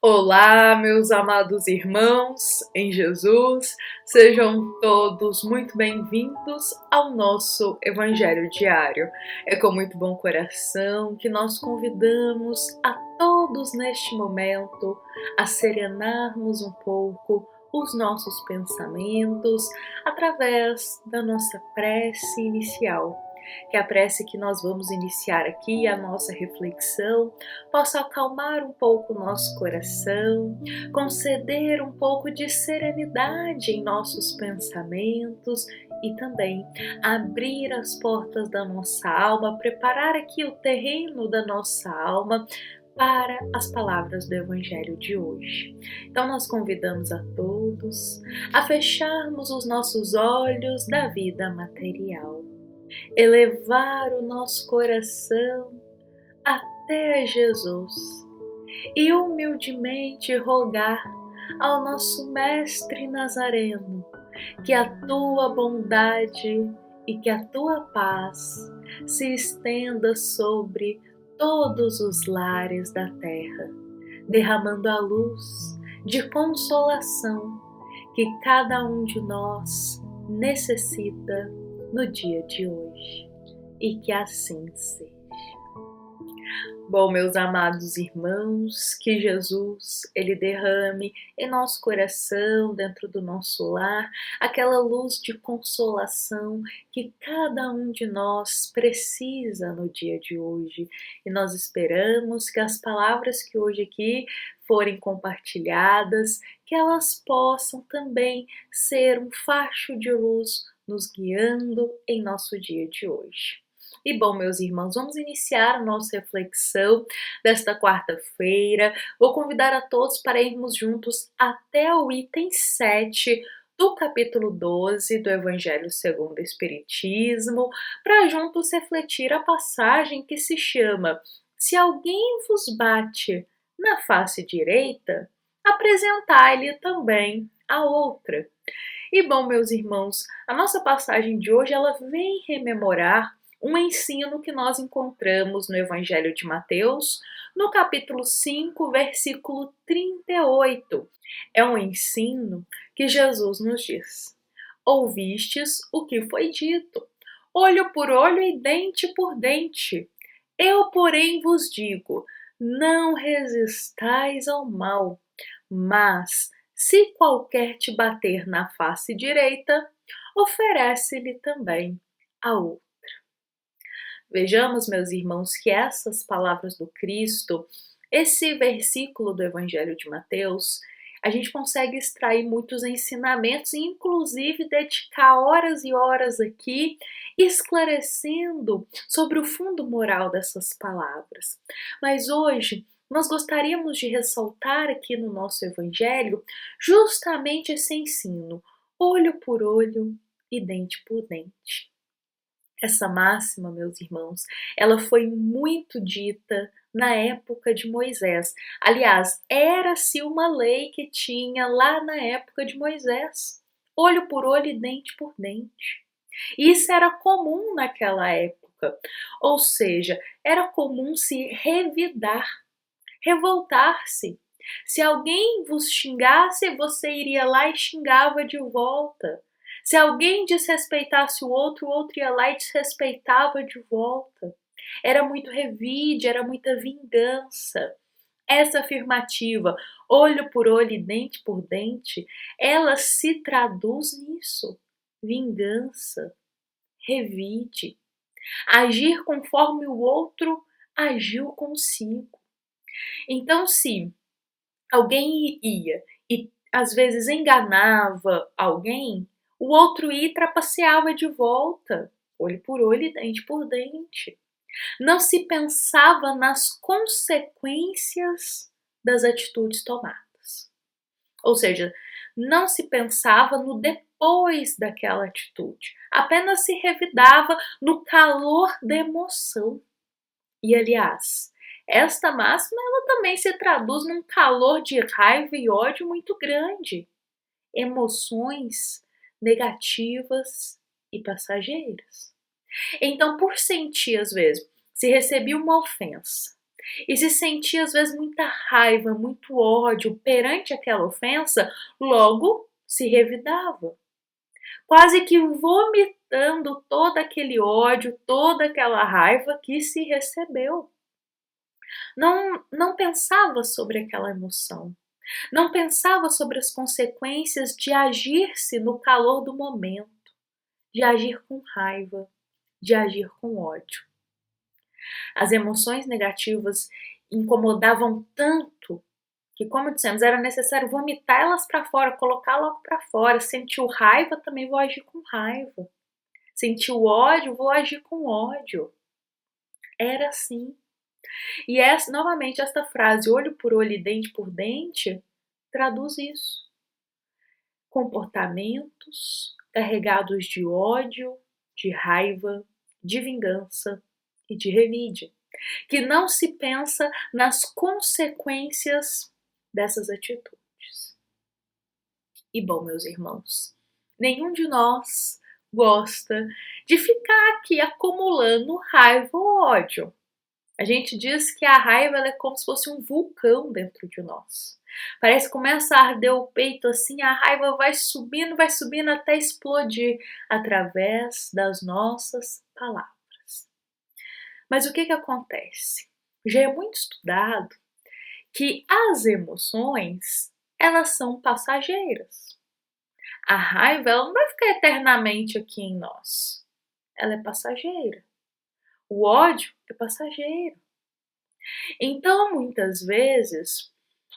Olá, meus amados irmãos em Jesus, sejam todos muito bem-vindos ao nosso Evangelho Diário. É com muito bom coração que nós convidamos a todos neste momento a serenarmos um pouco os nossos pensamentos através da nossa prece inicial. Que a prece que nós vamos iniciar aqui, a nossa reflexão, possa acalmar um pouco o nosso coração, conceder um pouco de serenidade em nossos pensamentos e também abrir as portas da nossa alma, preparar aqui o terreno da nossa alma para as palavras do Evangelho de hoje. Então nós convidamos a todos a fecharmos os nossos olhos da vida material, elevar o nosso coração até Jesus e humildemente rogar ao nosso Mestre Nazareno que a tua bondade e que a tua paz se estenda sobre todos os lares da terra, derramando a luz de consolação que cada um de nós necessita no dia de hoje, e que assim seja. Bom, meus amados irmãos, que Jesus, ele derrame em nosso coração, dentro do nosso lar, aquela luz de consolação que cada um de nós precisa no dia de hoje. E nós esperamos que as palavras que hoje aqui forem compartilhadas, que elas possam também ser um facho de luz nos guiando em nosso dia de hoje. E bom, meus irmãos, vamos iniciar a nossa reflexão desta quarta-feira. Vou convidar a todos para irmos juntos até o item 7 do capítulo 12 do Evangelho segundo o Espiritismo, para juntos refletir a passagem que se chama Se alguém vos bate na face direita, apresentai-lhe também a outra. E bom, meus irmãos, a nossa passagem de hoje ela vem rememorar um ensino que nós encontramos no Evangelho de Mateus, no capítulo 5, versículo 38. É um ensino que Jesus nos diz: ouvistes o que foi dito, olho por olho e dente por dente. Eu, porém, vos digo, não resistais ao mal, mas, se qualquer te bater na face direita, oferece-lhe também a outra. Vejamos, meus irmãos, que essas palavras do Cristo, esse versículo do Evangelho de Mateus, a gente consegue extrair muitos ensinamentos e inclusive dedicar horas e horas aqui esclarecendo sobre o fundo moral dessas palavras. Mas hoje nós gostaríamos de ressaltar aqui no nosso Evangelho justamente esse ensino, olho por olho e dente por dente. Essa máxima, meus irmãos, ela foi muito dita na época de Moisés. Aliás, era-se uma lei que tinha lá na época de Moisés. Olho por olho e dente por dente. Isso era comum naquela época. Ou seja, era comum se revidar, revoltar-se. Se alguém vos xingasse, você iria lá e xingava de volta. Se alguém desrespeitasse o outro ia lá e desrespeitava de volta. Era muito revide, era muita vingança. Essa afirmativa, olho por olho e dente por dente, ela se traduz nisso. Vingança, revide, agir conforme o outro agiu consigo. Então, se alguém ia e às vezes enganava alguém, o outro ia e trapaceava de volta, olho por olho e dente por dente. Não se pensava nas consequências das atitudes tomadas. Ou seja, não se pensava no depois daquela atitude. Apenas se revidava no calor da emoção. E, aliás, esta máxima ela também se traduz num calor de raiva e ódio muito grande. Emoções negativas e passageiras. Então, por sentir, às vezes, se recebia uma ofensa, e se sentia às vezes muita raiva, muito ódio perante aquela ofensa, logo se revidava, quase que vomitando todo aquele ódio, toda aquela raiva que se recebeu. Não pensava sobre aquela emoção, não pensava sobre as consequências de agir-se no calor do momento, de agir com raiva, de agir com ódio. As emoções negativas incomodavam tanto que, como dissemos, era necessário vomitar elas para fora, colocar logo para fora. Sentiu raiva, também vou agir com raiva. Sentiu ódio, vou agir com ódio. Era assim. E novamente, esta frase, olho por olho e dente por dente, traduz isso. Comportamentos carregados de ódio, de raiva, de vingança e de revide, que não se pensa nas consequências dessas atitudes. E bom, meus irmãos, nenhum de nós gosta de ficar aqui acumulando raiva ou ódio. A gente diz que a raiva ela é como se fosse um vulcão dentro de nós. Parece que começa a arder o peito assim, a raiva vai subindo até explodir através das nossas palavras. Mas o que acontece? Já é muito estudado que as emoções, elas são passageiras. A raiva ela não vai ficar eternamente aqui em nós. Ela é passageira. O ódio é passageiro. Então, muitas vezes,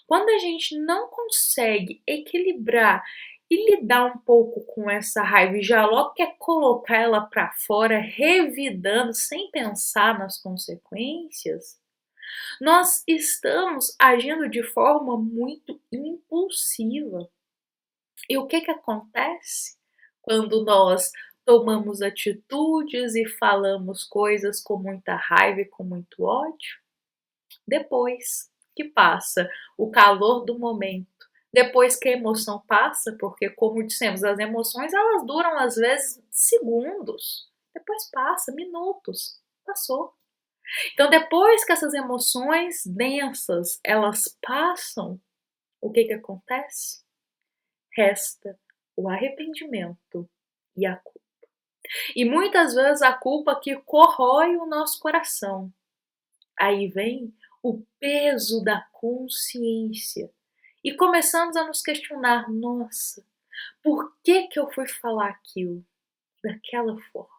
quando a gente não consegue equilibrar e lidar um pouco com essa raiva e já logo quer colocar ela para fora, revidando, sem pensar nas consequências, nós estamos agindo de forma muito impulsiva. E o que acontece quando nós tomamos atitudes e falamos coisas com muita raiva e com muito ódio? Depois que passa o calor do momento, depois que a emoção passa, porque como dissemos, as emoções elas duram às vezes segundos, depois passa, minutos, passou. Então depois que essas emoções densas elas passam, o que acontece? Resta o arrependimento e a culpa. E muitas vezes a culpa que corrói o nosso coração. Aí vem o peso da consciência. E começamos a nos questionar, nossa, por que eu fui falar aquilo daquela forma?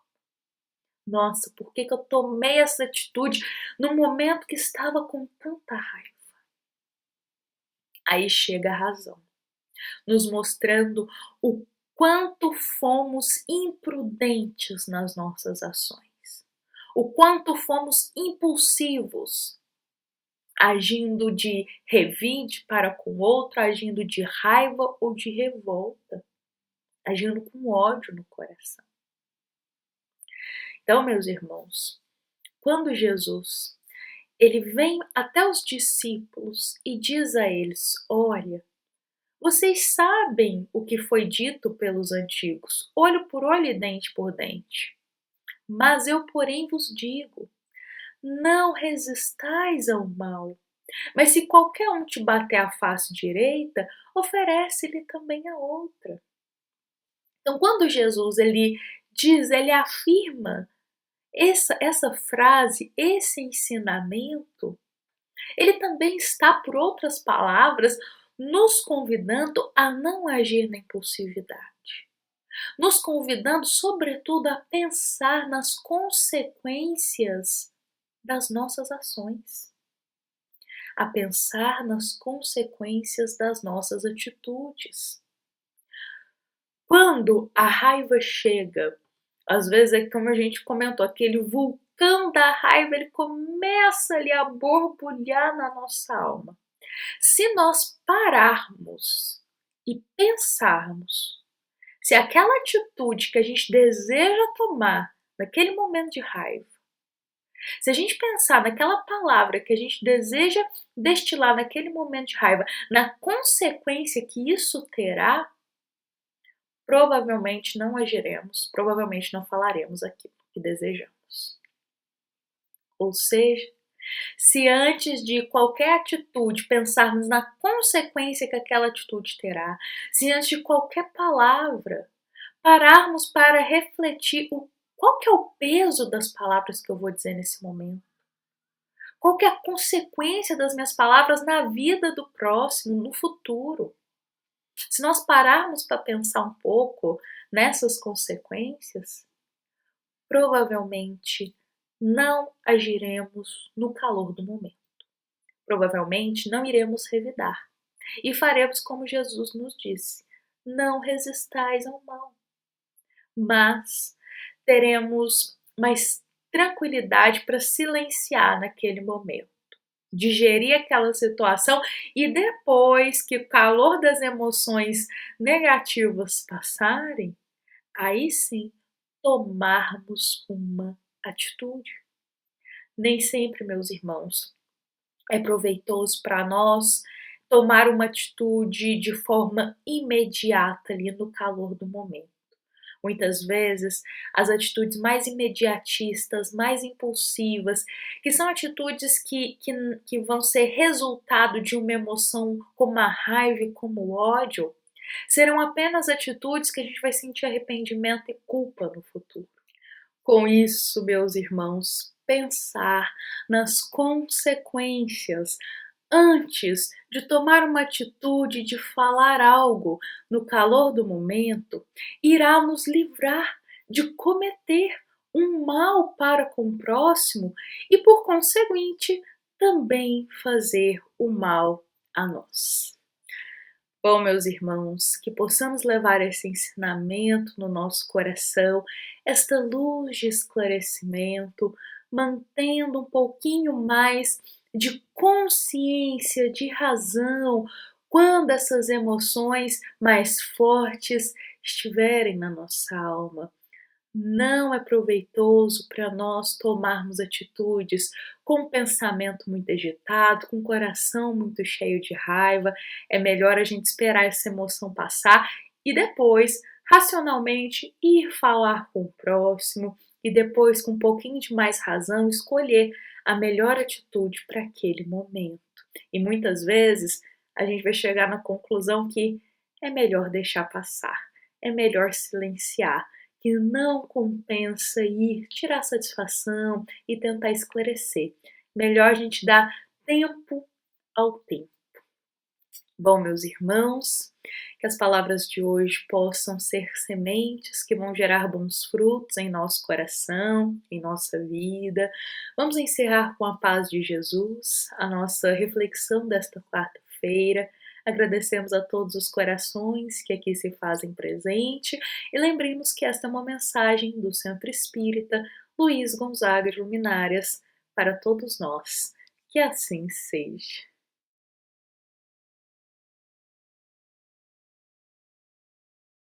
Nossa, por que eu tomei essa atitude no momento que estava com tanta raiva? Aí chega a razão, nos mostrando o quanto fomos imprudentes nas nossas ações, o quanto fomos impulsivos, agindo de revide para com o outro, agindo de raiva ou de revolta, agindo com ódio no coração. Então, meus irmãos, quando Jesus ele vem até os discípulos e diz a eles: olha, vocês sabem o que foi dito pelos antigos, olho por olho e dente por dente. Mas eu, porém, vos digo, não resistais ao mal. Mas se qualquer um te bater a face direita, oferece-lhe também a outra. Então, quando Jesus ele diz, ele afirma essa frase, esse ensinamento, ele também está, por outras palavras, nos convidando a não agir na impulsividade, nos convidando, sobretudo, a pensar nas consequências das nossas ações, a pensar nas consequências das nossas atitudes. Quando a raiva chega, às vezes é como a gente comentou, aquele vulcão da raiva, ele começa ali a borbulhar na nossa alma. Se nós pararmos e pensarmos se aquela atitude que a gente deseja tomar naquele momento de raiva, se a gente pensar naquela palavra que a gente deseja destilar naquele momento de raiva, na consequência que isso terá, provavelmente não agiremos, provavelmente não falaremos aquilo que desejamos. Ou seja, Se antes de qualquer atitude pensarmos na consequência que aquela atitude terá, se antes de qualquer palavra pararmos para refletir qual que é o peso das palavras que eu vou dizer nesse momento, qual que é a consequência das minhas palavras na vida do próximo, no futuro. Se nós pararmos para pensar um pouco nessas consequências, provavelmente não agiremos no calor do momento. Provavelmente não iremos revidar. E faremos como Jesus nos disse: não resistais ao mal. Mas teremos mais tranquilidade para silenciar naquele momento, digerir aquela situação e depois que o calor das emoções negativas passarem, aí sim tomarmos uma atitude. Nem sempre, meus irmãos, é proveitoso para nós tomar uma atitude de forma imediata ali no calor do momento. Muitas vezes, as atitudes mais imediatistas, mais impulsivas, que são atitudes que vão ser resultado de uma emoção como a raiva e como o ódio, serão apenas atitudes que a gente vai sentir arrependimento e culpa no futuro. Com isso, meus irmãos, pensar nas consequências antes de tomar uma atitude, de falar algo no calor do momento, irá nos livrar de cometer um mal para com o próximo e, por conseguinte, também fazer o mal a nós. Bom, meus irmãos, que possamos levar esse ensinamento no nosso coração, esta luz de esclarecimento, mantendo um pouquinho mais de consciência, de razão, quando essas emoções mais fortes estiverem na nossa alma. Não é proveitoso para nós tomarmos atitudes com o pensamento muito agitado, com o coração muito cheio de raiva. É melhor a gente esperar essa emoção passar e depois, racionalmente, ir falar com o próximo e depois, com um pouquinho de mais razão, escolher a melhor atitude para aquele momento. E muitas vezes a gente vai chegar na conclusão que é melhor deixar passar, é melhor silenciar, que não compensa ir tirar satisfação e tentar esclarecer. Melhor a gente dar tempo ao tempo. Bom, meus irmãos, que as palavras de hoje possam ser sementes que vão gerar bons frutos em nosso coração, em nossa vida. Vamos encerrar com a paz de Jesus, a nossa reflexão desta quarta-feira. Agradecemos a todos os corações que aqui se fazem presente e lembremos que esta é uma mensagem do Centro Espírita Luiz Gonzaga de Luminárias para todos nós. Que assim seja.